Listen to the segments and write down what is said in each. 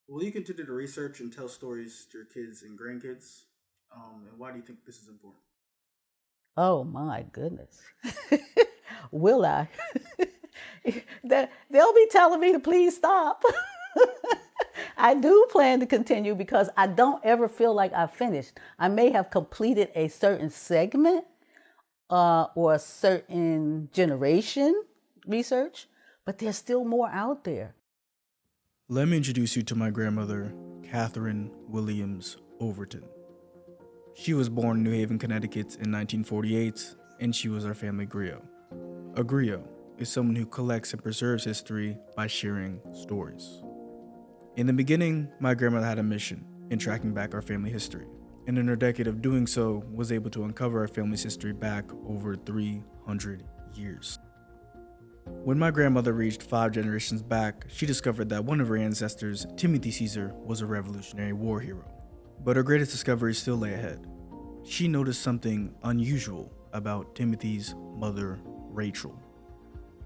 Will you continue to research and tell stories to your kids and grandkids? And why do you think this is important? Oh my goodness. Will I? They'll be telling me to please stop. I do plan to continue because I don't ever feel like I've finished. I may have completed a certain segment or a certain generation research, but there's still more out there. Let me introduce you to my grandmother, Catherine Williams Overton. She was born in New Haven, Connecticut in 1948, and she was our family griot. A griot is someone who collects and preserves history by sharing stories. In the beginning, my grandmother had a mission in tracking back our family history, and in her decade of doing so, was able to uncover our family's history back over 300 years. When my grandmother reached 5 generations back, she discovered that one of her ancestors, Timothy Cesar, was a Revolutionary War hero. But her greatest discovery still lay ahead. She noticed something unusual about Timothy's mother, Rachel.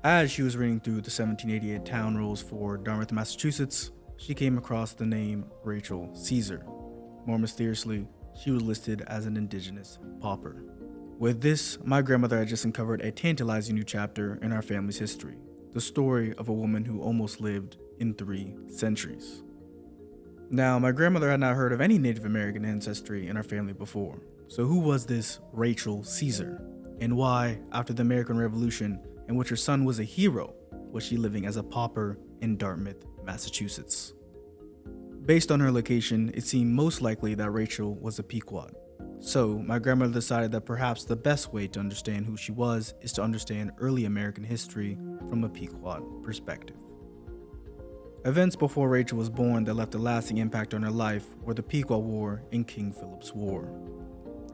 As she was reading through the 1788 town rolls for Dartmouth, Massachusetts, she came across the name Rachel Cesar. More mysteriously, she was listed as an indigenous pauper. With this, my grandmother had just uncovered a tantalizing new chapter in our family's history, the story of a woman who almost lived in 3 centuries. Now, my grandmother had not heard of any Native American ancestry in our family before, so who was this Rachel Cesar? And why, after the American Revolution, in which her son was a hero, was she living as a pauper in Dartmouth, Massachusetts? Based on her location, it seemed most likely that Rachel was a Pequot. So, my grandmother decided that perhaps the best way to understand who she was is to understand early American history from a Pequot perspective. Events before Rachel was born that left a lasting impact on her life were the Pequot War and King Philip's War.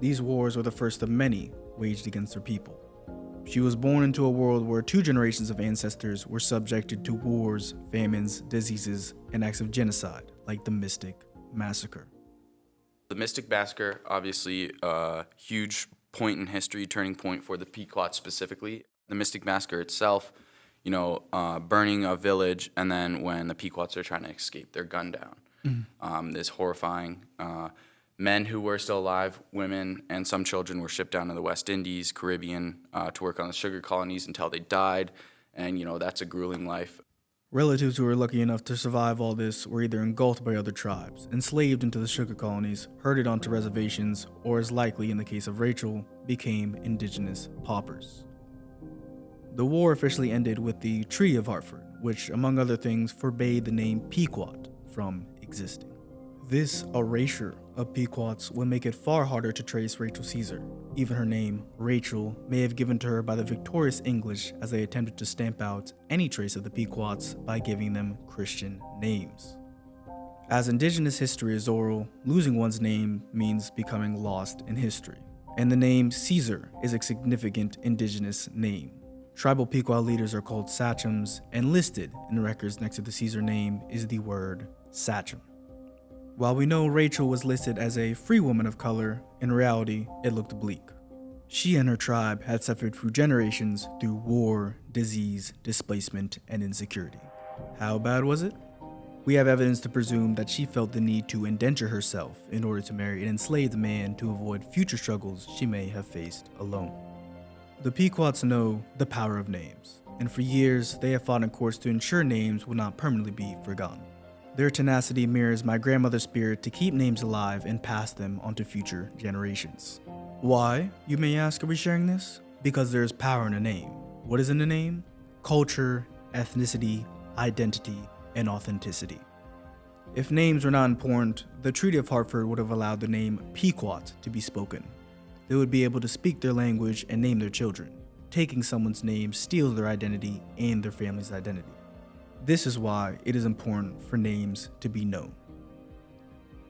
These wars were the first of many waged against her people. She was born into a world where 2 generations of ancestors were subjected to wars, famines, diseases, and acts of genocide, like the Mystic Massacre. The Mystic Massacre, obviously a huge point in history, turning point for the Pequot specifically. The Mystic Massacre itself, burning a village, and then when the Pequots are trying to escape, they're gunned down. This horrifying. Men who were still alive, women, and some children were shipped down to the West Indies, Caribbean, to work on the sugar colonies until they died, and that's a grueling life. Relatives who were lucky enough to survive all this were either engulfed by other tribes, enslaved into the sugar colonies, herded onto reservations, or as likely in the case of Rachel, became indigenous paupers. The war officially ended with the Treaty of Hartford, which, among other things, forbade the name Pequot from existing. This erasure of Pequots would make it far harder to trace Rachel Cesar. Even her name, Rachel, may have given to her by the victorious English as they attempted to stamp out any trace of the Pequots by giving them Christian names. As indigenous history is oral, losing one's name means becoming lost in history. And the name Cesar is a significant indigenous name. Tribal Pequot leaders are called sachems, and listed in records next to the Cesar name is the word sachem. While we know Rachel was listed as a free woman of color, in reality, it looked bleak. She and her tribe had suffered through generations through war, disease, displacement, and insecurity. How bad was it? We have evidence to presume that she felt the need to indenture herself in order to marry an enslaved man to avoid future struggles she may have faced alone. The Pequots know the power of names, and for years they have fought in courts to ensure names will not permanently be forgotten. Their tenacity mirrors my grandmother's spirit to keep names alive and pass them on to future generations. Why, you may ask, are we sharing this? Because there is power in a name. What is in a name? Culture, ethnicity, identity, and authenticity. If names were not important, the Treaty of Hartford would have allowed the name Pequot to be spoken. They would be able to speak their language and name their children. Taking someone's name steals their identity and their family's identity. This is why it is important for names to be known.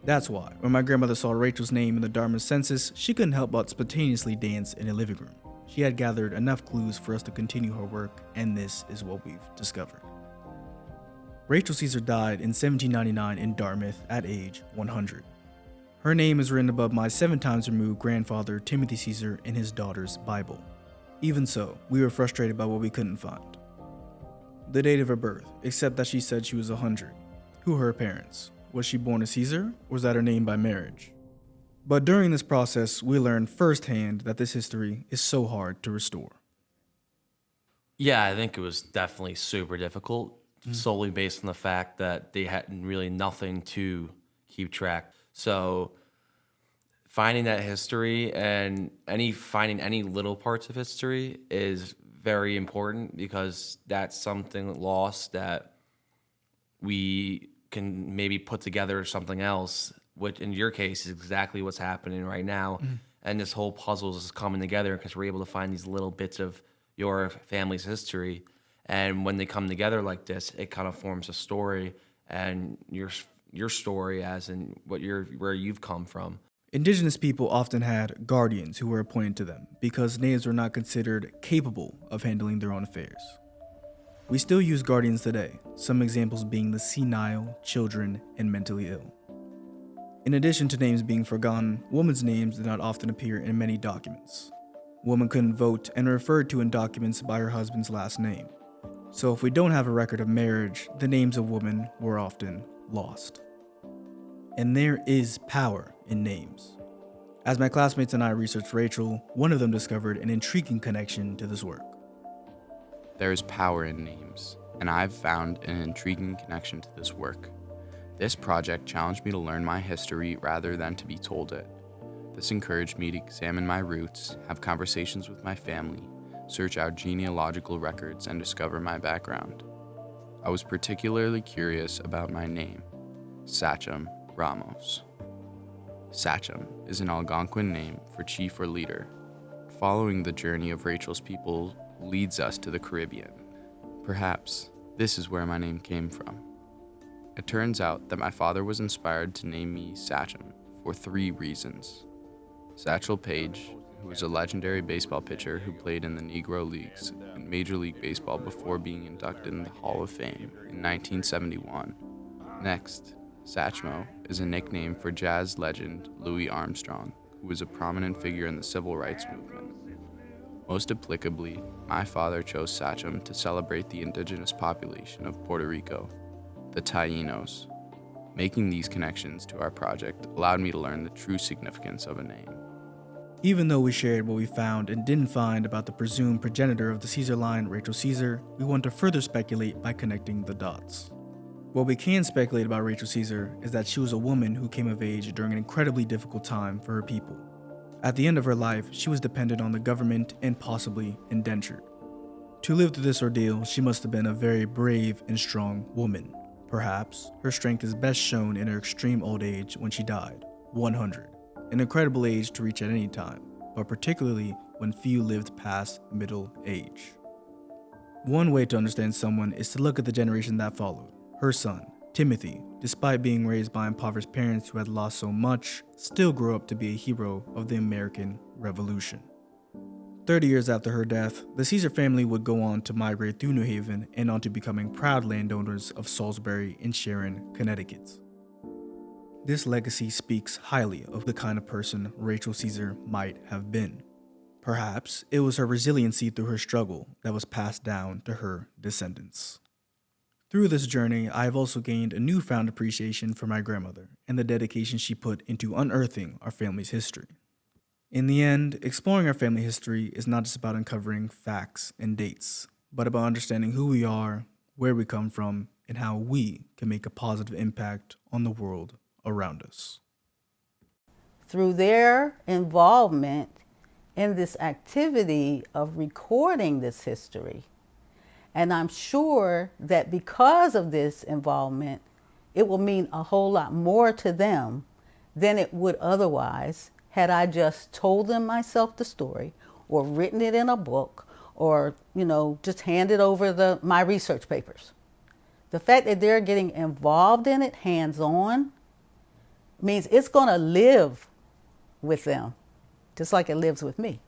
That's why, when my grandmother saw Rachel's name in the Dartmouth census, she couldn't help but spontaneously dance in a living room. She had gathered enough clues for us to continue her work, and this is what we've discovered. Rachel Cesar died in 1799 in Dartmouth at age 100. Her name is written above my 7 times removed grandfather Timothy Cesar in his daughter's Bible. Even so, we were frustrated by what we couldn't find. The date of her birth, except that she said she was 100. Who are her parents? Was she born a Cesar, or was that her name by marriage? But during this process, we learned firsthand that this history is so hard to restore. Yeah, I think it was definitely super difficult, solely based on the fact that they had really nothing to keep track. So finding that history and finding any little parts of history is very important, because that's something lost that we can maybe put together something else, which in your case is exactly what's happening right now. And this whole puzzle is coming together because we're able to find these little bits of your family's history. And when they come together like this, it kind of forms a story, and your story as in where you've come from. Indigenous people often had guardians who were appointed to them because natives were not considered capable of handling their own affairs. We still use guardians today, some examples being the senile, children, and mentally ill. In addition to names being forgotten, women's names did not often appear in many documents. Women couldn't vote and are referred to in documents by her husband's last name. So if we don't have a record of marriage, the names of women were often lost. And there is power in names. As my classmates and I researched Rachel, one of them discovered an intriguing connection to this work. There is power in names, and I've found an intriguing connection to this work. This project challenged me to learn my history rather than to be told it. This encouraged me to examine my roots, have conversations with my family, search out genealogical records, and discover my background. I was particularly curious about my name, Sachem Ramos. Sachem is an Algonquin name for chief or leader. Following the journey of Rachel's people leads us to the Caribbean. Perhaps this is where my name came from. It turns out that my father was inspired to name me Sachem for 3 reasons. Satchel Paige, who was a legendary baseball pitcher who played in the Negro Leagues and Major League Baseball before being inducted in the Hall of Fame in 1971. Next, Satchmo is a nickname for jazz legend Louis Armstrong, who was a prominent figure in the civil rights movement. Most applicably, my father chose Sachem to celebrate the indigenous population of Puerto Rico, the Taínos. Making these connections to our project allowed me to learn the true significance of a name. Even though we shared what we found and didn't find about the presumed progenitor of the Cesar line, Rachel Cesar, we want to further speculate by connecting the dots. What we can speculate about Rachel Cesar is that she was a woman who came of age during an incredibly difficult time for her people. At the end of her life, she was dependent on the government and possibly indentured. To live through this ordeal, she must have been a very brave and strong woman. Perhaps her strength is best shown in her extreme old age when she died, 100. An incredible age to reach at any time, but particularly when few lived past middle age. One way to understand someone is to look at the generation that followed. Her son, Timothy, despite being raised by impoverished parents who had lost so much, still grew up to be a hero of the American Revolution. 30 years after her death, the Cesar family would go on to migrate through New Haven and on to becoming proud landowners of Salisbury and Sharon, Connecticut. This legacy speaks highly of the kind of person Rachel Cesar might have been. Perhaps it was her resiliency through her struggle that was passed down to her descendants. Through this journey, I have also gained a newfound appreciation for my grandmother and the dedication she put into unearthing our family's history. In the end, exploring our family history is not just about uncovering facts and dates, but about understanding who we are, where we come from, and how we can make a positive impact on the world around us. Through their involvement in this activity of recording this history, and I'm sure that because of this involvement, it will mean a whole lot more to them than it would otherwise had I just told them myself the story or written it in a book or, just handed over my research papers. The fact that they're getting involved in it hands-on means it's going to live with them, just like it lives with me.